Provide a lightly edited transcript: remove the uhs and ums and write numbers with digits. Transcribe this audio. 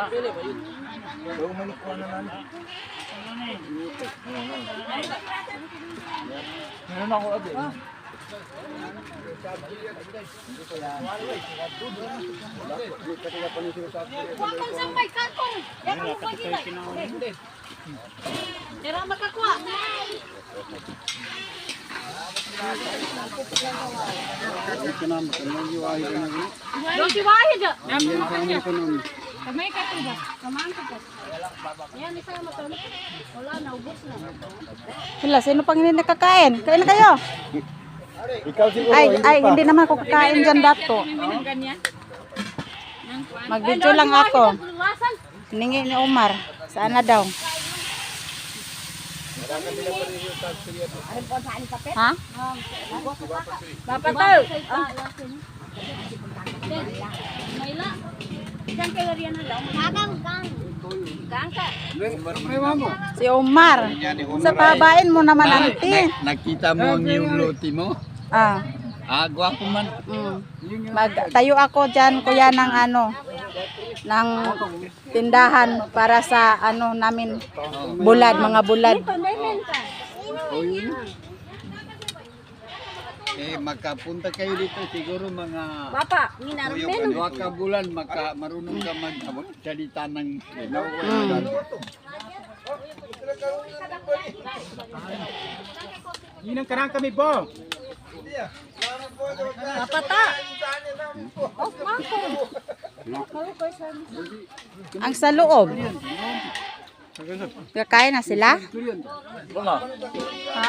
Yung manikuha na namin. Meron ako abi. Huwag kang sambay, kakong. Yan ang magiging. Tira makakuha. Doon si Wahid. Kamay ka ito ba? Kamaan ka ito. Ayan, isa yung matulog. Wala, naubos na. Hala, sino pang hindi nakakain? Kain na kayo. Ikaw siguro, Ay, hindi naman ako kakain dyan dato. Mag-video lang ako. Hiningi ni Omar. Saan na daw? Ha? Bapak tahu. Maila. Diyan kayo riyan na daw. Gang ka. Si Omar. Sa pabain mo naman, auntie. Nakita mo ang yung luti mo? Ah. Gwapo man. Magtayo ako dyan, kuya, ng ano, ng tindahan para sa ano namin, bulad, mga bulad. Makapunta kayo dito siguro mga Bapak, minarmen. 2 ka bulan, marunong ka magsalita ng Yun ang karang kami po. Papata. Ang sa loob. Kakain na sila? Ha?